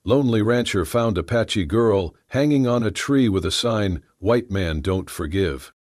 Lonely rancher found Apache girl hanging on a tree with a sign, "White man don't forgive."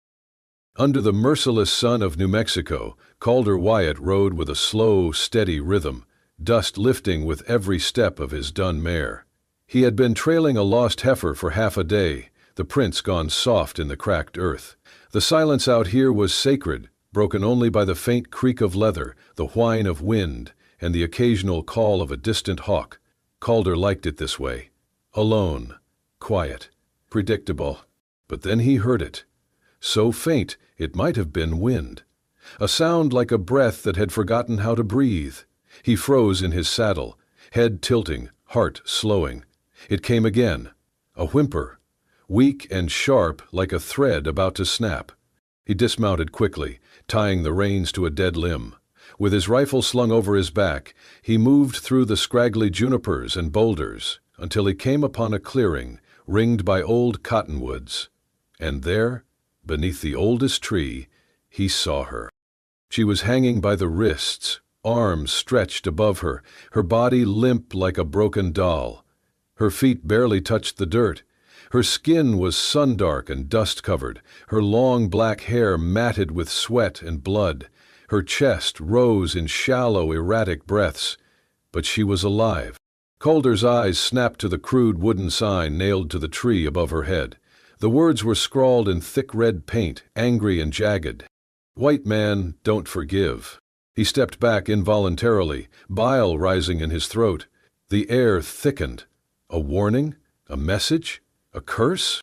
Under the merciless sun of New Mexico, Calder Wyatt rode with a slow, steady rhythm, dust lifting with every step of his dun mare. He had been trailing a lost heifer for half a day, the prints gone soft in the cracked earth. The silence out here was sacred, broken only by the faint creak of leather, the whine of wind, and the occasional call of a distant hawk. Calder liked it this way. Alone, quiet, predictable. But then he heard it. So faint it might have been wind. A sound like a breath that had forgotten how to breathe. He froze in his saddle, head tilting, heart slowing. It came again. A whimper, weak and sharp like a thread about to snap. He dismounted quickly, tying the reins to a dead limb. With his rifle slung over his back, he moved through the scraggly junipers and boulders until he came upon a clearing ringed by old cottonwoods. And there, beneath the oldest tree, he saw her. She was hanging by the wrists, arms stretched above her, her body limp like a broken doll. Her feet barely touched the dirt. Her skin was sun-dark and dust-covered, her long black hair matted with sweat and blood. Her chest rose in shallow, erratic breaths, but she was alive. Calder's eyes snapped to the crude wooden sign nailed to the tree above her head. The words were scrawled in thick red paint, angry and jagged. "White man, don't forgive." He stepped back involuntarily, bile rising in his throat. The air thickened. A warning? A message? A curse?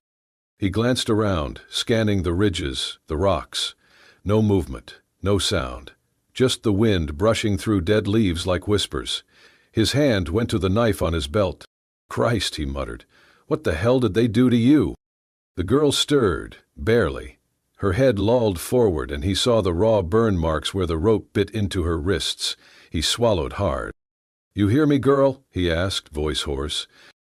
He glanced around, scanning the ridges, the rocks. No movement. No sound, just the wind brushing through dead leaves like whispers. His hand went to the knife on his belt. "Christ," he muttered, "what the hell did they do to you?" The girl stirred, barely. Her head lolled forward and he saw the raw burn marks where the rope bit into her wrists. He swallowed hard. "You hear me, girl?" he asked, voice hoarse.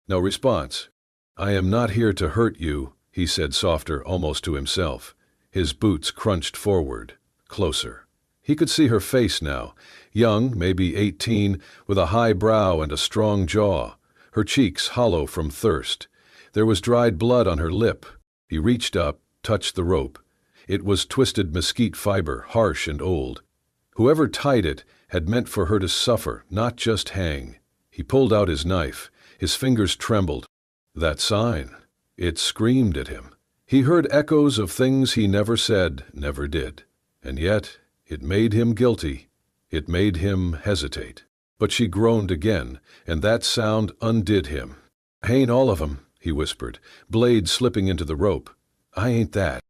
No response. "I am not here to hurt you," he said softer, almost to himself. His boots crunched forward. Closer. He could see her face now, young, maybe 18, with a high brow and a strong jaw, her cheeks hollow from thirst. There was dried blood on her lip. He reached up, touched the rope. It was twisted mesquite fiber, harsh and old. Whoever tied it had meant for her to suffer, not just hang. He pulled out his knife. His fingers trembled. That sign. It screamed at him. He heard echoes of things he never said, never did. And yet, it made him guilty. It made him hesitate. But she groaned again, and that sound undid him. "Ain't all of 'em," he whispered, blade slipping into the rope. "I ain't that."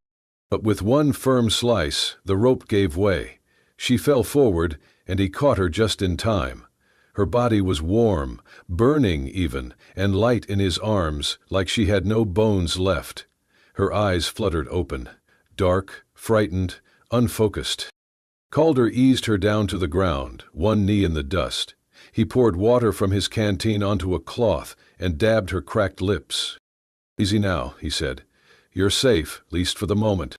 But with one firm slice, the rope gave way. She fell forward, and he caught her just in time. Her body was warm, burning even, and light in his arms, like she had no bones left. Her eyes fluttered open, dark, frightened, unfocused. Calder eased her down to the ground, one knee in the dust. He poured water from his canteen onto a cloth and dabbed her cracked lips. "Easy now," he said. "You're safe, least for the moment."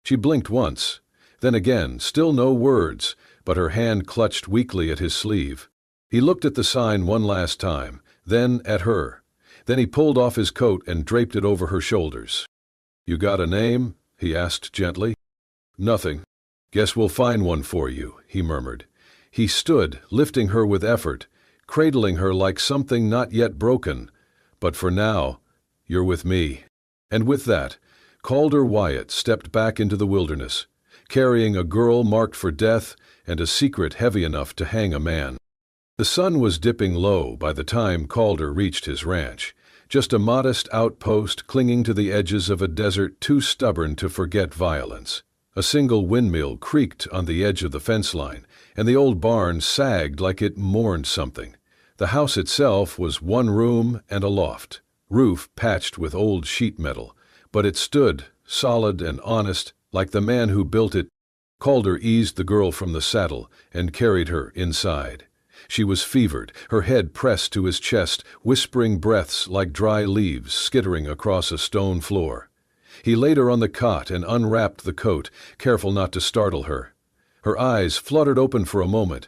She blinked once. Then again, still no words, but her hand clutched weakly at his sleeve. He looked at the sign one last time, then at her. Then he pulled off his coat and draped it over her shoulders. "You got a name?" he asked gently. "Nothing. Guess we'll find one for you," he murmured. He stood, lifting her with effort, cradling her like something not yet broken. "But for now, you're with me." And with that, Calder Wyatt stepped back into the wilderness, carrying a girl marked for death and a secret heavy enough to hang a man. The sun was dipping low by the time Calder reached his ranch, just a modest outpost clinging to the edges of a desert too stubborn to forget violence. A single windmill creaked on the edge of the fence line, and the old barn sagged like it mourned something. The house itself was one room and a loft, roof patched with old sheet metal, but it stood, solid and honest, like the man who built it. Calder eased the girl from the saddle and carried her inside. She was fevered, her head pressed to his chest, whispering breaths like dry leaves skittering across a stone floor. He laid her on the cot and unwrapped the coat, careful not to startle her. Her eyes fluttered open for a moment,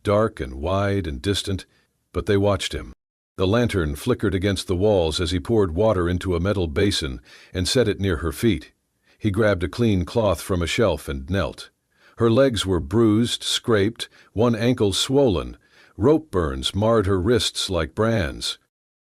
dark and wide and distant, but they watched him. The lantern flickered against the walls as he poured water into a metal basin and set it near her feet. He grabbed a clean cloth from a shelf and knelt. Her legs were bruised, scraped, one ankle swollen. Rope burns marred her wrists like brands.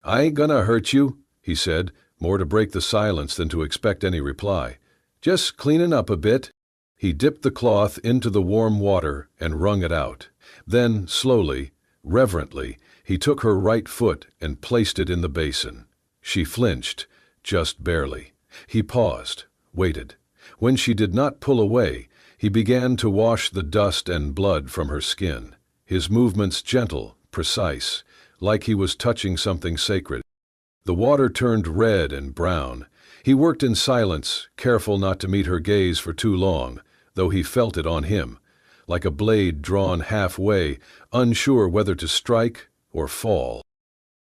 "I ain't gonna hurt you," he said, more to break the silence than to expect any reply. "Just cleanin' up a bit." He dipped the cloth into the warm water and wrung it out. Then, slowly, reverently, he took her right foot and placed it in the basin. She flinched, just barely. He paused, waited. When she did not pull away, he began to wash the dust and blood from her skin, his movements gentle, precise, like he was touching something sacred. The water turned red and brown. He worked in silence, careful not to meet her gaze for too long, though he felt it on him, like a blade drawn halfway, unsure whether to strike or fall.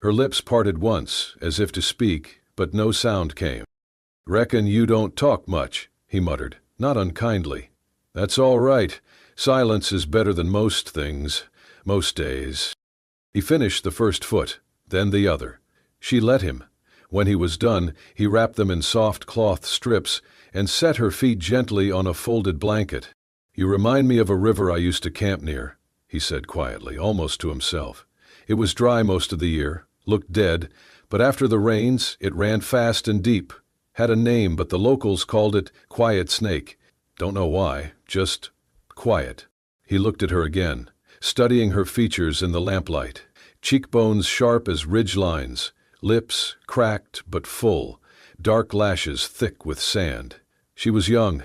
Her lips parted once, as if to speak, but no sound came. "Reckon you don't talk much," he muttered, not unkindly. "That's all right. Silence is better than most things, most days." He finished the first foot, then the other. She let him. When he was done, he wrapped them in soft cloth strips and set her feet gently on a folded blanket. "You remind me of a river I used to camp near," he said quietly, almost to himself. It was dry most of the year, looked dead, but after the rains, it ran fast and deep. Had a name, but the locals called it Quiet Snake. Don't know why, just quiet. He looked at her again, studying her features in the lamplight. Cheekbones sharp as ridge lines, lips cracked but full, dark lashes thick with sand. She was young,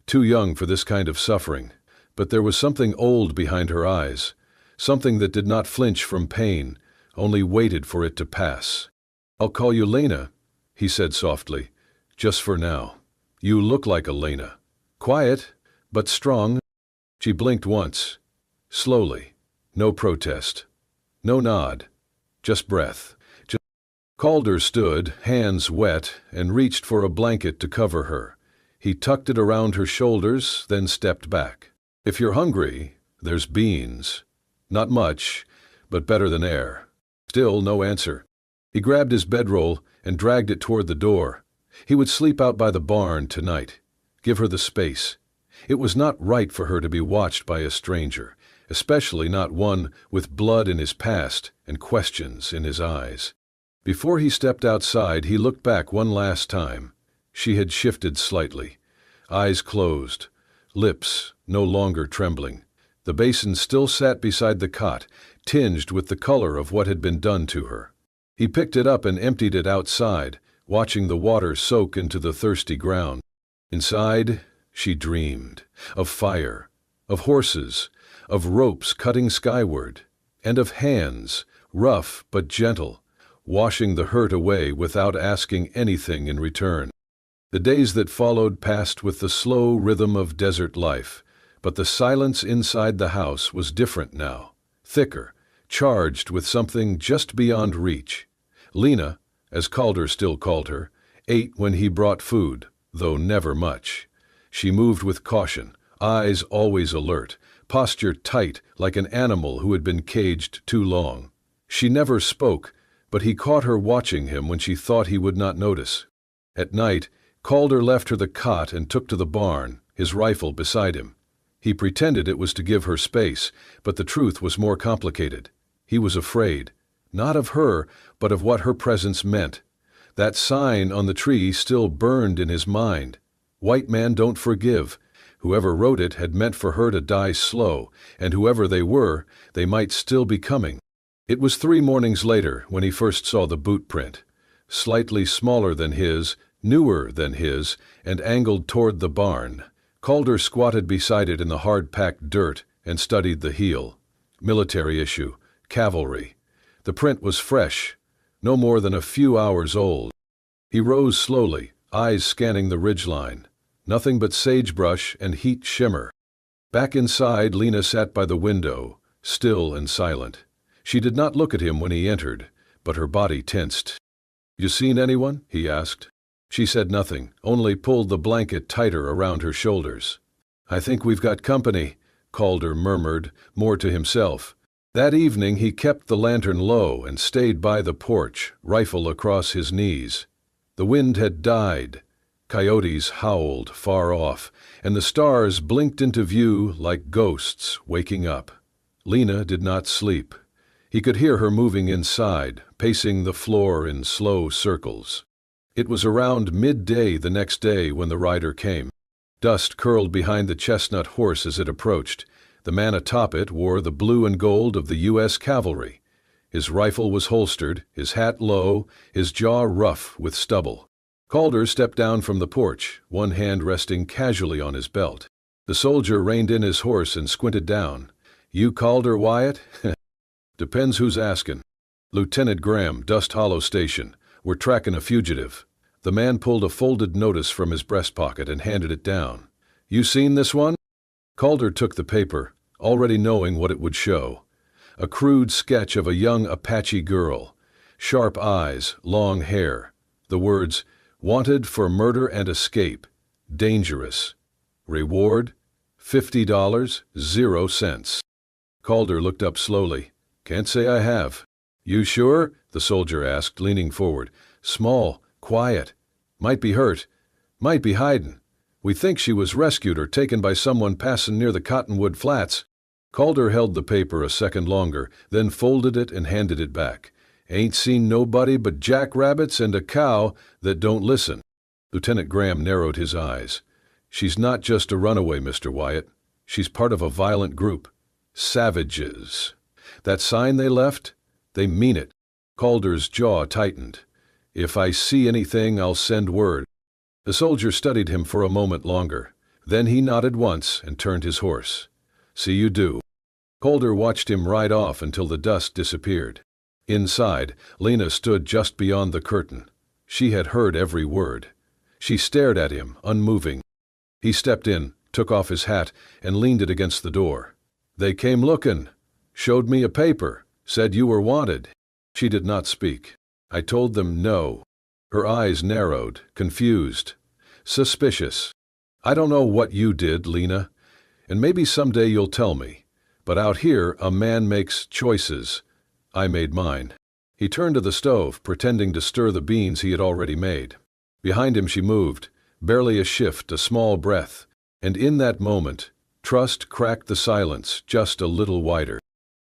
too young for this kind of suffering, but there was something old behind her eyes, something that did not flinch from pain, only waited for it to pass. "I'll call you Lena," he said softly, "just for now. You look like a Lena. Quiet, but strong." She blinked once, slowly, no protest, no nod, just breath. Calder stood, hands wet, and reached for a blanket to cover her. He tucked it around her shoulders, then stepped back. "If you're hungry, there's beans. Not much, but better than air." Still no answer. He grabbed his bedroll and dragged it toward the door. He would sleep out by the barn tonight. Give her the space. It was not right for her to be watched by a stranger, especially not one with blood in his past and questions in his eyes. Before he stepped outside, he looked back one last time. She had shifted slightly, eyes closed, lips no longer trembling. The basin still sat beside the cot, tinged with the color of what had been done to her. He picked it up and emptied it outside, watching the water soak into the thirsty ground. Inside, she dreamed of fire, of horses, of ropes cutting skyward, and of hands, rough but gentle, washing the hurt away without asking anything in return. The days that followed passed with the slow rhythm of desert life, but the silence inside the house was different now, thicker, charged with something just beyond reach. Lena, as Calder still called her, ate when he brought food, though never much. She moved with caution, eyes always alert, posture tight like an animal who had been caged too long. She never spoke, but he caught her watching him when she thought he would not notice. At night, Calder left her the cot and took to the barn, his rifle beside him. He pretended it was to give her space, but the truth was more complicated. He was afraid, not of her, but of what her presence meant. That sign on the tree still burned in his mind. "White man don't forgive." Whoever wrote it had meant for her to die slow, and whoever they were, they might still be coming. It was 3 mornings later when he first saw the boot print. Slightly smaller than his, newer than his, and angled toward the barn. Calder squatted beside it in the hard-packed dirt and studied the heel. Military issue, cavalry. The print was fresh, no more than a few hours old. He rose slowly, eyes scanning the ridgeline. Nothing but sagebrush and heat shimmer. Back inside, Lena sat by the window, still and silent. She did not look at him when he entered, but her body tensed. "You seen anyone?" he asked. She said nothing, only pulled the blanket tighter around her shoulders. "I think we've got company," Calder murmured, more to himself. That evening he kept the lantern low and stayed by the porch, rifle across his knees. The wind had died. Coyotes howled far off, and the stars blinked into view like ghosts waking up. Lena did not sleep. He could hear her moving inside, pacing the floor in slow circles. It was around midday the next day when the rider came. Dust curled behind the chestnut horse as it approached. The man atop it wore the blue and gold of the U.S. Cavalry. His rifle was holstered, his hat low, his jaw rough with stubble. Calder stepped down from the porch, one hand resting casually on his belt. The soldier reined in his horse and squinted down. "You Calder, Wyatt?" "Depends who's askin'." "Lieutenant Graham, Dust Hollow Station. We're tracking a fugitive." The man pulled a folded notice from his breast pocket and handed it down. "You seen this one?" Calder took the paper, already knowing what it would show. A crude sketch of a young Apache girl. Sharp eyes, long hair. The words, "Wanted for murder and escape. Dangerous. Reward, $50, 0 cents." Calder looked up slowly. "Can't say I have." "You sure?" the soldier asked, leaning forward. "Small, quiet. Might be hurt. Might be hidin'. We think she was rescued or taken by someone passin' near the Cottonwood Flats." Calder held the paper a second longer, then folded it and handed it back. "Ain't seen nobody but jackrabbits and a cow that don't listen." Lieutenant Graham narrowed his eyes. "She's not just a runaway, Mr. Wyatt. She's part of a violent group. Savages. That sign they left? They mean it." Calder's jaw tightened. "If I see anything, I'll send word." The soldier studied him for a moment longer. Then he nodded once and turned his horse. "See you do." Calder watched him ride off until the dust disappeared. Inside, Lena stood just beyond the curtain. She had heard every word. She stared at him, unmoving. He stepped in, took off his hat, and leaned it against the door. "They came looking. Showed me a paper. Said you were wanted." She did not speak. "I told them no." Her eyes narrowed, confused, suspicious. "I don't know what you did, Lena, and maybe someday you'll tell me. But out here, a man makes choices. I made mine." He turned to the stove, pretending to stir the beans he had already made. Behind him she moved, barely a shift, a small breath, and in that moment, trust cracked the silence just a little wider.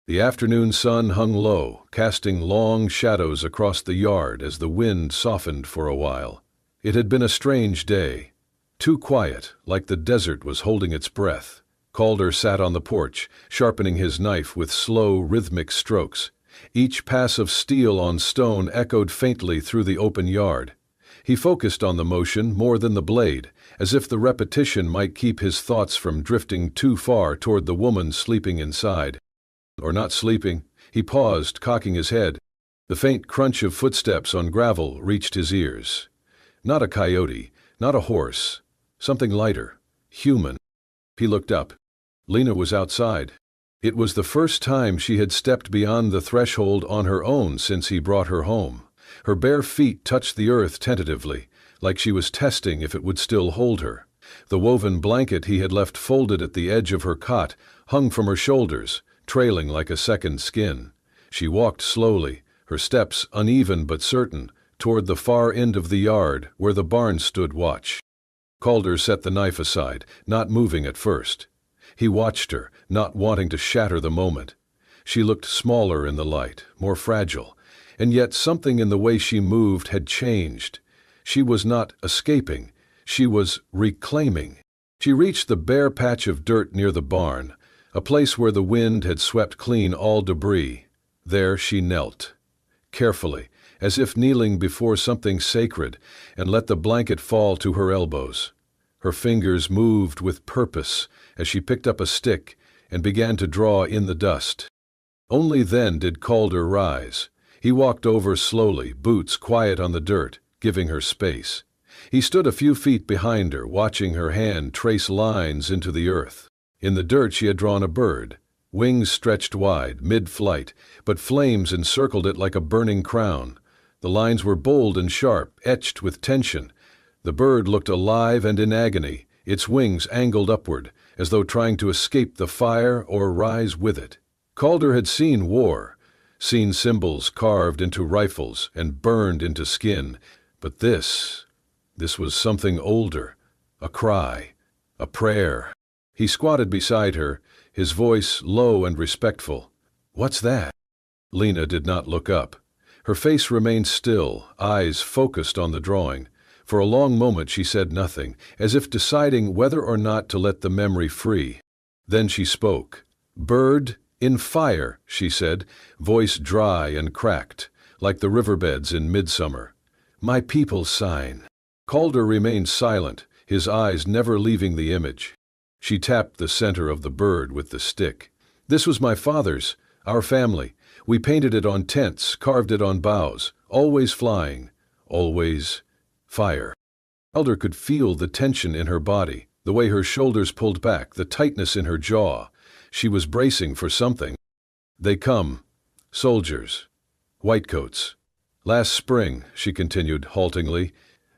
The afternoon sun hung low, casting long shadows across the yard as the wind softened for a while. It had been a strange day. Too quiet, like the desert was holding its breath. Calder sat on the porch, sharpening his knife with slow, rhythmic strokes. Each pass of steel on stone echoed faintly through the open yard. He focused on the motion more than the blade, as if the repetition might keep his thoughts from drifting too far toward the woman sleeping inside. Or not sleeping. He paused, cocking his head. The faint crunch of footsteps on gravel reached his ears. Not a coyote, not a horse. Something lighter, human. He looked up. Lena was outside. It was the first time she had stepped beyond the threshold on her own since he brought her home. Her bare feet touched the earth tentatively, like she was testing if it would still hold her. The woven blanket he had left folded at the edge of her cot hung from her shoulders, trailing like a second skin. She walked slowly, her steps uneven but certain, toward the far end of the yard where the barn stood watch. Calder set the knife aside, not moving at first. He watched her, not wanting to shatter the moment. She looked smaller in the light, more fragile, and yet something in the way she moved had changed. She was not escaping, she was reclaiming. She reached the bare patch of dirt near the barn, a place where the wind had swept clean all debris. There she knelt, carefully, as if kneeling before something sacred, and let the blanket fall to her elbows. Her fingers moved with purpose as she picked up a stick and began to draw in the dust. Only then did Calder rise. He walked over slowly, boots quiet on the dirt, giving her space. He stood a few feet behind her, watching her hand trace lines into the earth. In the dirt she had drawn a bird, wings stretched wide, mid-flight, but flames encircled it like a burning crown. The lines were bold and sharp, etched with tension. The bird looked alive and in agony, its wings angled upward, as though trying to escape the fire or rise with it. Calder had seen war, seen symbols carved into rifles and burned into skin, but this was something older, a cry, a prayer. He squatted beside her, his voice low and respectful. "What's that?" Lena did not look up. Her face remained still, eyes focused on the drawing. For a long moment she said nothing, as if deciding whether or not to let the memory free. Then she spoke. "Bird in fire," she said, voice dry and cracked, like the riverbeds in midsummer. "My people's sign." Calder remained silent, his eyes never leaving the image. She tapped the center of the bird with the stick. "This was my father's, our family. We painted it on tents, carved it on boughs, always flying, always fire." Calder could feel the tension in her body, the way her shoulders pulled back, the tightness in her jaw. She was bracing for something. "They come. Soldiers. Whitecoats. Last spring," she continued haltingly,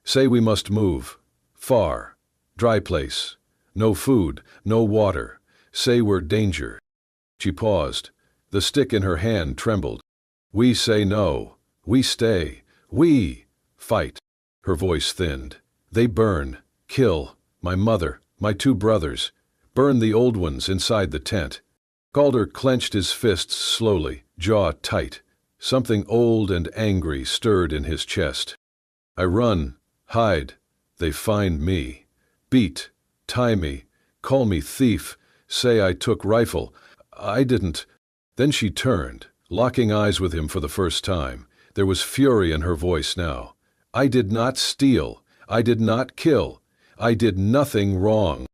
"say we must move. Far. Dry place. No food, no water. Say we're danger." She paused. The stick in her hand trembled. "We say no. We stay. We fight." Her voice thinned. "They burn, kill, my mother, my 2 brothers. Burn the old ones inside the tent." Calder clenched his fists slowly, jaw tight. Something old and angry stirred in his chest. "I run, hide. They find me. Beat, tie me, call me thief, say I took rifle. I didn't." Then she turned, locking eyes with him for the first time. There was fury in her voice now. "I did not steal. I did not kill. I did nothing wrong."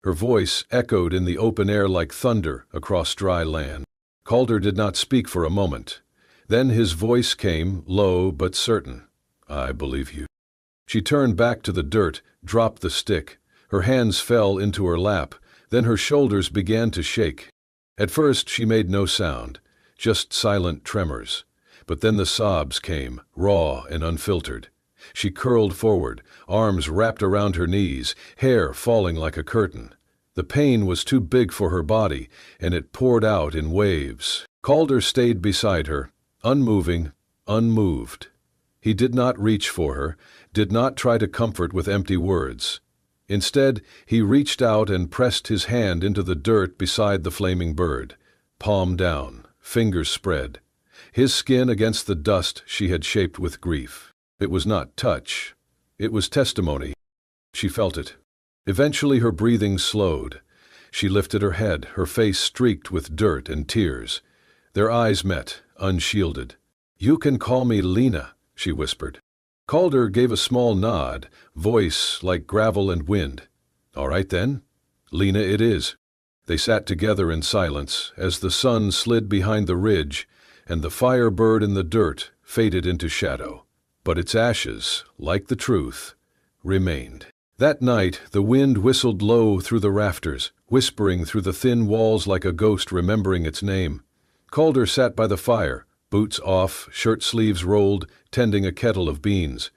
Her voice echoed in the open air like thunder across dry land. Calder did not speak for a moment. Then his voice came, low but certain. "I believe you." She turned back to the dirt, dropped the stick. Her hands fell into her lap, then her shoulders began to shake. At first she made no sound, just silent tremors. But then the sobs came, raw and unfiltered. She curled forward, arms wrapped around her knees, hair falling like a curtain. The pain was too big for her body, and it poured out in waves. Calder stayed beside her, unmoving, unmoved. He did not reach for her, did not try to comfort with empty words. Instead, he reached out and pressed his hand into the dirt beside the flaming bird, palm down, fingers spread. His skin against the dust she had shaped with grief. It was not touch. It was testimony. She felt it. Eventually her breathing slowed. She lifted her head, her face streaked with dirt and tears. Their eyes met, unshielded. "You can call me Lena," she whispered. Calder gave a small nod, voice like gravel and wind. "All right then. Lena it is." They sat together in silence as the sun slid behind the ridge and the fire bird in the dirt faded into shadow. But its ashes, like the truth, remained. That night the wind whistled low through the rafters, whispering through the thin walls like a ghost remembering its name. Calder sat by the fire, boots off, shirt sleeves rolled, tending a kettle of beans.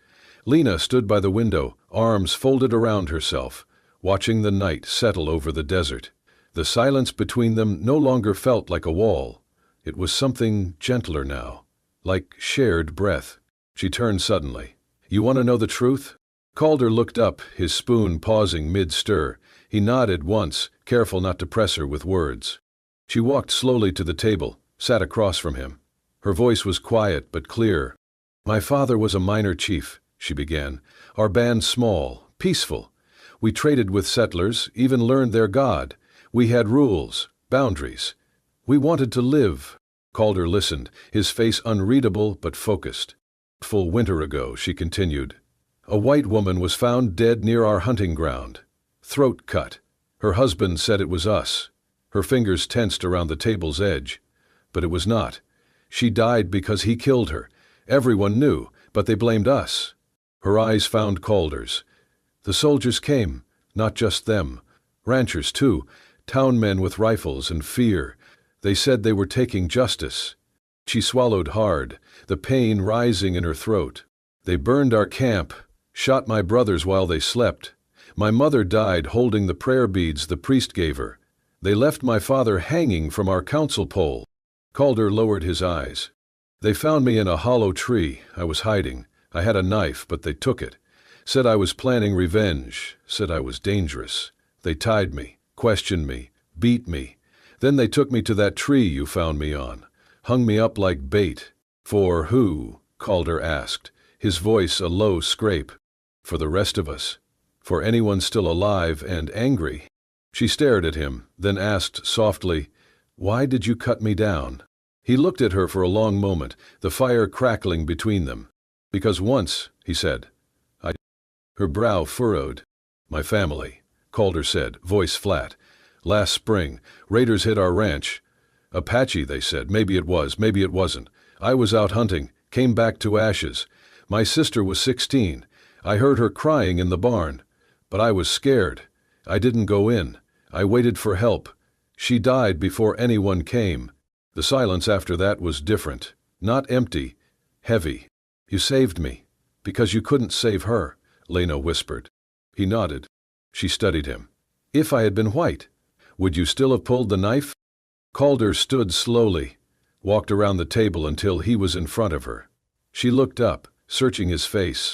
Lena stood by the window, arms folded around herself, watching the night settle over the desert. The silence between them no longer felt like a wall. It was something gentler now, like shared breath. She turned suddenly. "You want to know the truth?" Calder looked up, his spoon pausing mid-stir. He nodded once, careful not to press her with words. She walked slowly to the table, sat across from him. Her voice was quiet but clear. "My father was a minor chief," she began. "Our band small, peaceful. We traded with settlers, even learned their god. We had rules, boundaries. We wanted to live." Calder listened, his face unreadable but focused. "A full winter ago," she continued, "a white woman was found dead near our hunting ground. Throat cut. Her husband said it was us." Her fingers tensed around the table's edge. "But it was not. She died because he killed her. Everyone knew, but they blamed us." Her eyes found Calder's. "The soldiers came, not just them. Ranchers, too, town men with rifles and fear. They said they were taking justice." She swallowed hard, the pain rising in her throat. "They burned our camp, shot my brothers while they slept. My mother died holding the prayer beads the priest gave her. They left my father hanging from our council pole. Calder lowered his eyes. They found me in a hollow tree. I was hiding. I had a knife, but they took it. Said I was planning revenge. Said I was dangerous. They tied me, questioned me, beat me. Then they took me to that tree you found me on. Hung me up like bait. For who? Calder asked, his voice a low scrape. For the rest of us. For anyone still alive and angry. She stared at him, then asked softly, "Why did you cut me down?" He looked at her for a long moment, the fire crackling between them. "Because once," he said. Her brow furrowed. "My family," Calder said, voice flat. "Last spring, raiders hit our ranch. Apache, they said. Maybe it was, maybe it wasn't. I was out hunting, came back to ashes. My sister was 16. I heard her crying in the barn. But I was scared. I didn't go in. I waited for help. She died before anyone came. The silence after that was different. Not empty. Heavy. You saved me. Because you couldn't save her," Lena whispered. He nodded. She studied him. "If I had been white, would you still have pulled the knife?" Calder stood slowly, walked around the table until he was in front of her. She looked up, searching his face.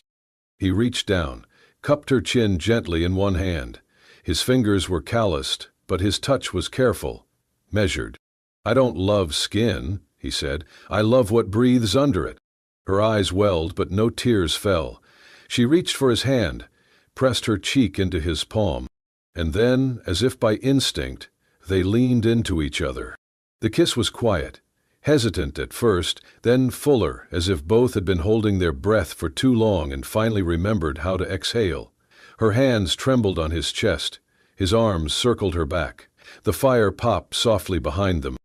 He reached down, cupped her chin gently in one hand. His fingers were calloused, but his touch was careful, measured. "I don't love skin," he said. "I love what breathes under it." Her eyes welled, but no tears fell. She reached for his hand, pressed her cheek into his palm. And then, as if by instinct, they leaned into each other. The kiss was quiet, hesitant at first, then fuller, as if both had been holding their breath for too long and finally remembered how to exhale. Her hands trembled on his chest. His arms circled her back. The fire popped softly behind them.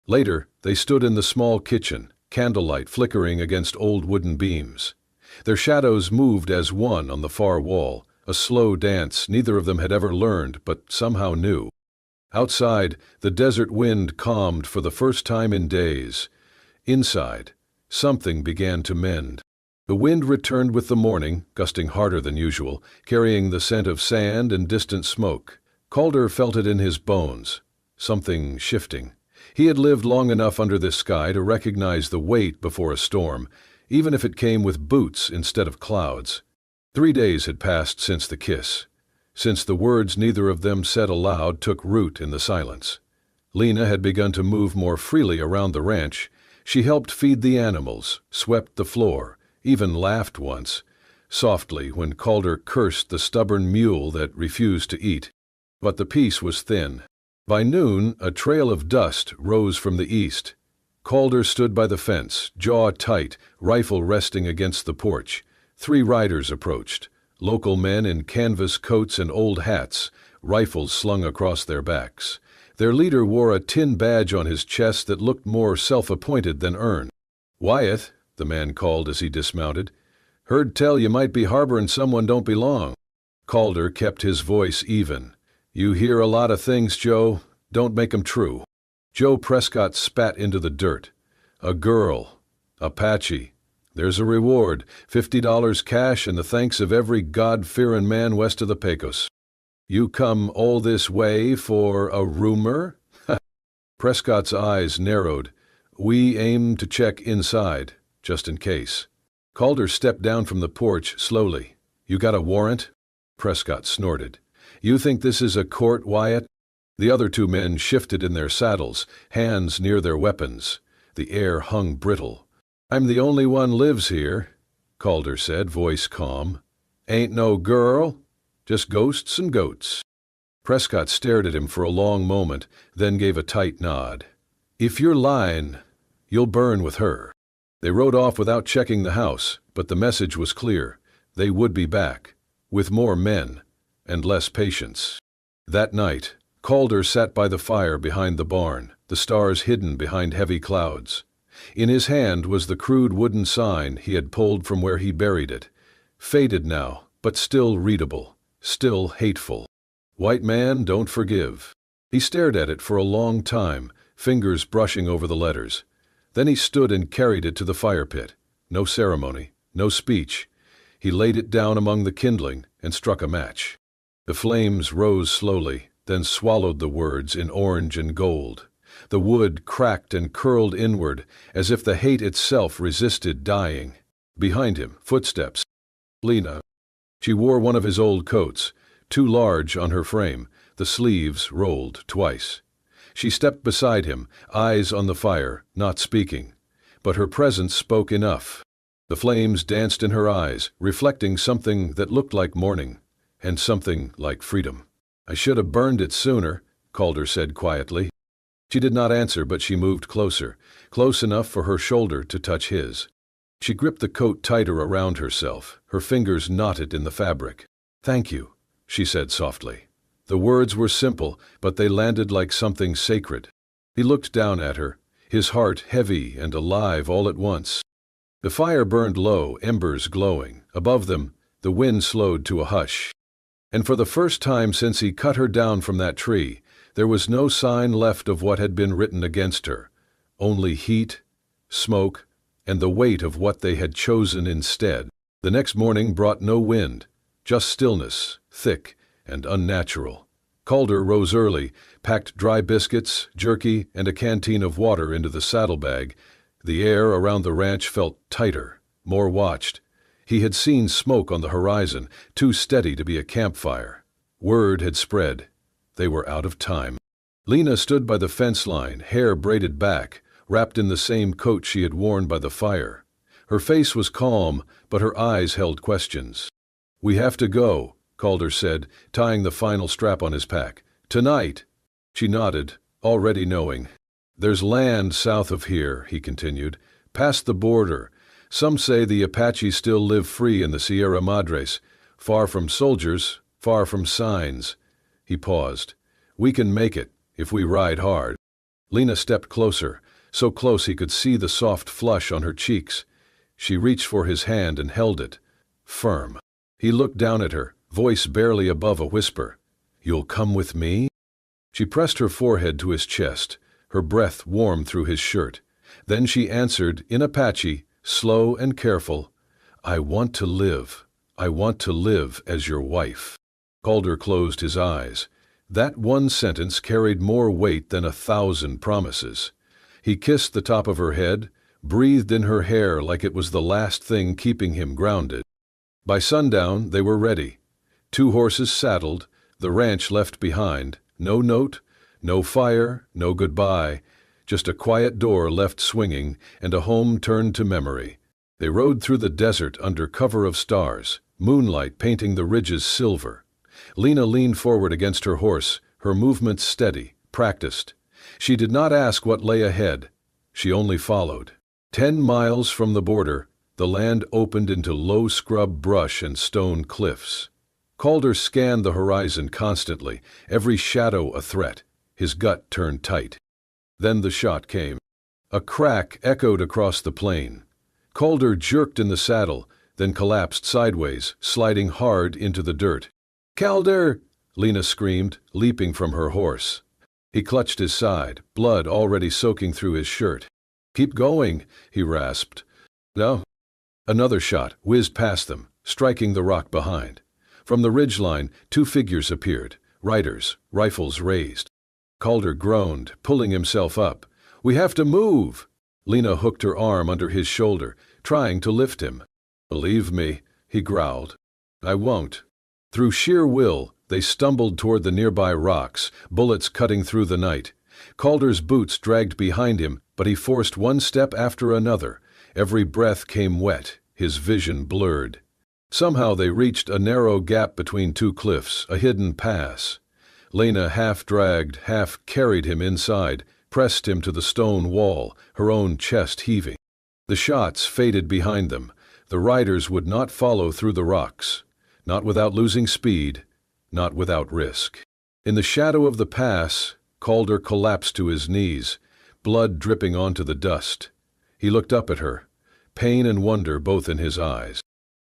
Later, they stood in the small kitchen, candlelight flickering against old wooden beams. Their shadows moved as one on the far wall, a slow dance neither of them had ever learned but somehow knew. Outside, the desert wind calmed for the first time in days. Inside, something began to mend. The wind returned with the morning, gusting harder than usual, carrying the scent of sand and distant smoke. Calder felt it in his bones, something shifting. He had lived long enough under this sky to recognize the weight before a storm, even if it came with boots instead of clouds. 3 days had passed since the kiss, since the words neither of them said aloud took root in the silence. Lena had begun to move more freely around the ranch. She helped feed the animals, swept the floor, even laughed once, softly when Calder cursed the stubborn mule that refused to eat. But the peace was thin. By noon, a trail of dust rose from the east. Calder stood by the fence, jaw tight, rifle resting against the porch. 3 riders approached, local men in canvas coats and old hats, rifles slung across their backs. Their leader wore a tin badge on his chest that looked more self-appointed than earned. "Wyatt," the man called as he dismounted. "Heard tell you might be harboring someone don't belong." Calder kept his voice even. "You hear a lot of things, Joe. Don't make 'em true." Joe Prescott spat into the dirt. "A girl. Apache. There's a reward, $50 cash and the thanks of every God-fearing man west of the Pecos." "You come all this way for a rumor?" Prescott's eyes narrowed. "We aim to check inside, just in case." Calder stepped down from the porch slowly. "You got a warrant?" Prescott snorted. "You think this is a court, Wyatt?" The other 2 men shifted in their saddles, hands near their weapons. The air hung brittle. "I'm the only one lives here," Calder said, voice calm. "Ain't no girl, just ghosts and goats." Prescott stared at him for a long moment, then gave a tight nod. "If you're lying, you'll burn with her." They rode off without checking the house, but the message was clear. They would be back, with more men, and less patience. That night, Calder sat by the fire behind the barn, the stars hidden behind heavy clouds. In his hand was the crude wooden sign he had pulled from where he buried it, faded now, but still readable, still hateful. "White man, don't forgive." He stared at it for a long time, fingers brushing over the letters. Then he stood and carried it to the fire pit. No ceremony, no speech. He laid it down among the kindling and struck a match. The flames rose slowly, then swallowed the words in orange and gold. The wood cracked and curled inward, as if the hate itself resisted dying. Behind him, footsteps. Lena. She wore one of his old coats, too large on her frame, the sleeves rolled twice. She stepped beside him, eyes on the fire, not speaking. But her presence spoke enough. The flames danced in her eyes, reflecting something that looked like mourning, and something like freedom. "I should have burned it sooner," Calder said quietly. She did not answer, but she moved closer, close enough for her shoulder to touch his. She gripped the coat tighter around herself, her fingers knotted in the fabric. "Thank you," she said softly. The words were simple, but they landed like something sacred. He looked down at her, his heart heavy and alive all at once. The fire burned low, embers glowing. Above them, the wind slowed to a hush. And for the first time since he cut her down from that tree, there was no sign left of what had been written against her. Only heat, smoke, and the weight of what they had chosen instead. The next morning brought no wind, just stillness, thick and unnatural. Calder rose early, packed dry biscuits, jerky, and a canteen of water into the saddlebag. The air around the ranch felt tighter, more watched. He had seen smoke on the horizon, too steady to be a campfire. Word had spread. They were out of time. Lena stood by the fence line, hair braided back, wrapped in the same coat she had worn by the fire. Her face was calm, but her eyes held questions. "We have to go," Calder said, tying the final strap on his pack. "Tonight." She nodded, already knowing. "There's land south of here," he continued, "past the border. Some say the Apaches still live free in the Sierra Madres, far from soldiers, far from signs." He paused. "We can make it, if we ride hard." Lena stepped closer, so close he could see the soft flush on her cheeks. She reached for his hand and held it, firm. He looked down at her, voice barely above a whisper. "You'll come with me?" She pressed her forehead to his chest, her breath warm through his shirt. Then she answered, in Apache, slow and careful, "I want to live. I want to live as your wife." Calder closed his eyes. That one sentence carried more weight than 1,000 promises. He kissed the top of her head, breathed in her hair like it was the last thing keeping him grounded. By sundown, they were ready. 2 horses saddled, the ranch left behind, no note, no fire, no goodbye, just a quiet door left swinging and a home turned to memory. They rode through the desert under cover of stars, moonlight painting the ridges silver. Lena leaned forward against her horse, her movements steady, practiced. She did not ask what lay ahead. She only followed. 10 miles from the border, the land opened into low scrub brush and stone cliffs. Calder scanned the horizon constantly, every shadow a threat. His gut turned tight. Then the shot came. A crack echoed across the plain. Calder jerked in the saddle, then collapsed sideways, sliding hard into the dirt. "Calder!" Lena screamed, leaping from her horse. He clutched his side, blood already soaking through his shirt. "Keep going," he rasped. "No." Another shot whizzed past them, striking the rock behind. From the ridgeline, 2 figures appeared, riders, rifles raised. Calder groaned, pulling himself up. "We have to move!" Lena hooked her arm under his shoulder, trying to lift him. "Believe me," he growled. "I won't." Through sheer will, they stumbled toward the nearby rocks, bullets cutting through the night. Calder's boots dragged behind him, but he forced one step after another. Every breath came wet, his vision blurred. Somehow they reached a narrow gap between 2 cliffs, a hidden pass. Lena half dragged, half carried him inside, pressed him to the stone wall, her own chest heaving. The shots faded behind them. The riders would not follow through the rocks. Not without losing speed, not without risk. In the shadow of the pass, Calder collapsed to his knees, blood dripping onto the dust. He looked up at her, pain and wonder both in his eyes.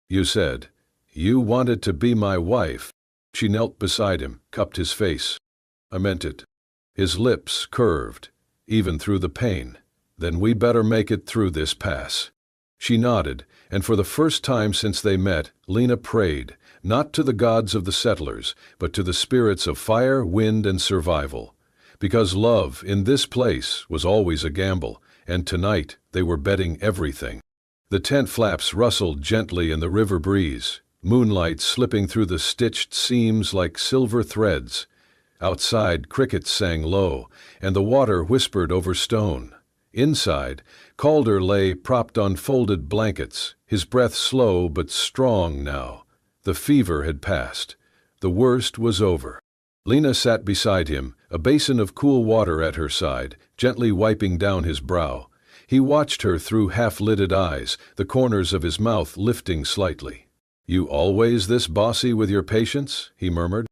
"You said, you wanted to be my wife." She knelt beside him, cupped his face. "I meant it." His lips curved, even through the pain. "Then we better make it through this pass." She nodded, and for the first time since they met, Lena prayed, not to the gods of the settlers, but to the spirits of fire, wind, and survival. Because love, in this place, was always a gamble, and tonight they were betting everything. The tent flaps rustled gently in the river breeze, moonlight slipping through the stitched seams like silver threads. Outside, crickets sang low, and the water whispered over stone. Inside, Calder lay propped on folded blankets, his breath slow but strong now. The fever had passed. The worst was over. Lena sat beside him, a basin of cool water at her side, gently wiping down his brow. He watched her through half-lidded eyes, the corners of his mouth lifting slightly. "You always this bossy with your patients?" he murmured.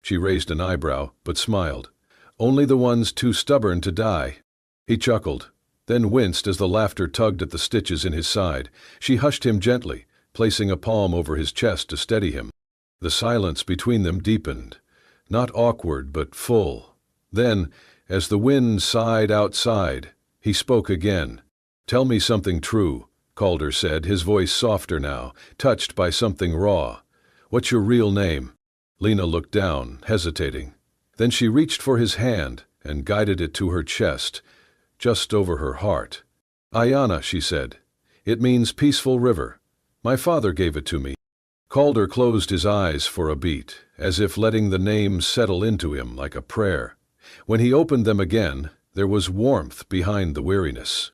She raised an eyebrow, but smiled. "Only the ones too stubborn to die." He chuckled, then winced as the laughter tugged at the stitches in his side. She hushed him gently, placing a palm over his chest to steady him. The silence between them deepened, not awkward but full. Then, as the wind sighed outside, he spoke again. "Tell me something true," Calder said, his voice softer now, touched by something raw. "What's your real name?" Lena looked down, hesitating. Then she reached for his hand and guided it to her chest, just over her heart. "Ayana," she said. "It means peaceful river. My father gave it to me." Calder closed his eyes for a beat, as if letting the name settle into him like a prayer. When he opened them again, there was warmth behind the weariness.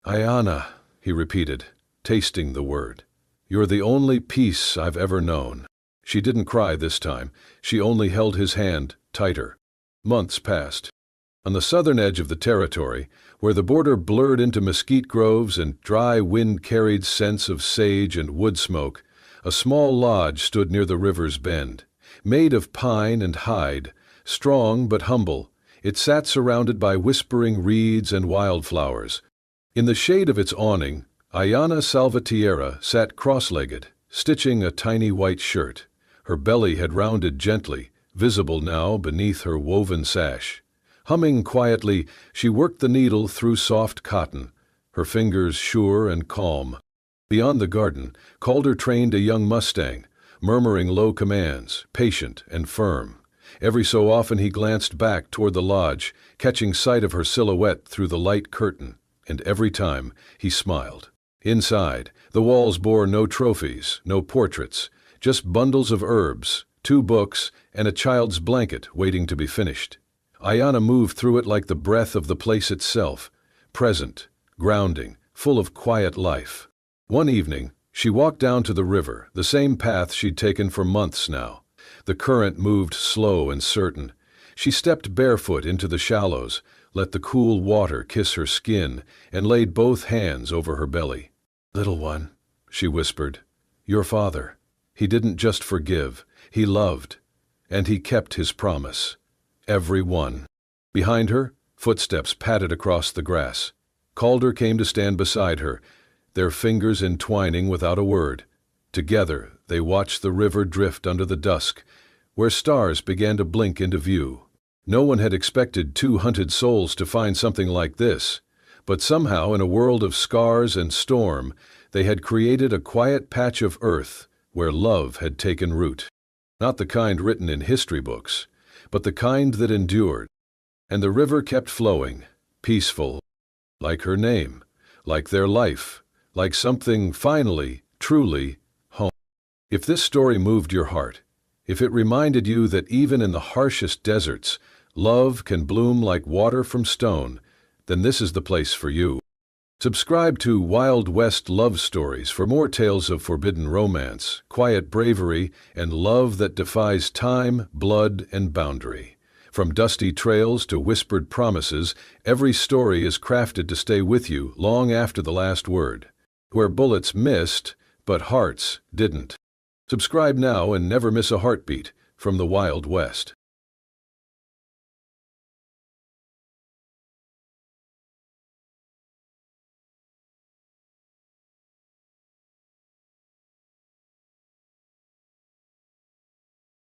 "Ayana," he repeated, tasting the word. "You're the only peace I've ever known." She didn't cry this time. She only held his hand tighter. Months passed. On the southern edge of the territory, where the border blurred into mesquite groves and dry wind-carried scents of sage and wood smoke, a small lodge stood near the river's bend. Made of pine and hide, strong but humble, it sat surrounded by whispering reeds and wildflowers. In the shade of its awning, Ayana Salvatierra sat cross-legged, stitching a tiny white shirt. Her belly had rounded gently, visible now beneath her woven sash. Humming quietly, she worked the needle through soft cotton, her fingers sure and calm. Beyond the garden, Calder trained a young mustang, murmuring low commands, patient and firm. Every so often he glanced back toward the lodge, catching sight of her silhouette through the light curtain, and every time he smiled. Inside, the walls bore no trophies, no portraits, just bundles of herbs, 2 books, and a child's blanket waiting to be finished. Ayana moved through it like the breath of the place itself, present, grounding, full of quiet life. One evening, she walked down to the river, the same path she'd taken for months now. The current moved slow and certain. She stepped barefoot into the shallows, let the cool water kiss her skin, and laid both hands over her belly. "Little one," she whispered, "your father. He didn't just forgive, he loved, and he kept his promise. Every one." Behind her, footsteps padded across the grass. Calder came to stand beside her, their fingers entwining without a word. Together, they watched the river drift under the dusk, where stars began to blink into view. No one had expected 2 hunted souls to find something like this, but somehow in a world of scars and storm, they had created a quiet patch of earth where love had taken root. Not the kind written in history books, but the kind that endured. And the river kept flowing, peaceful, like her name, like their life, like something finally, truly, home. If this story moved your heart, if it reminded you that even in the harshest deserts, love can bloom like water from stone, then this is the place for you. Subscribe to Wild West Love Stories for more tales of forbidden romance, quiet bravery, and love that defies time, blood, and boundary. From dusty trails to whispered promises, every story is crafted to stay with you long after the last word. Where bullets missed, but hearts didn't. Subscribe now and never miss a heartbeat from the Wild West.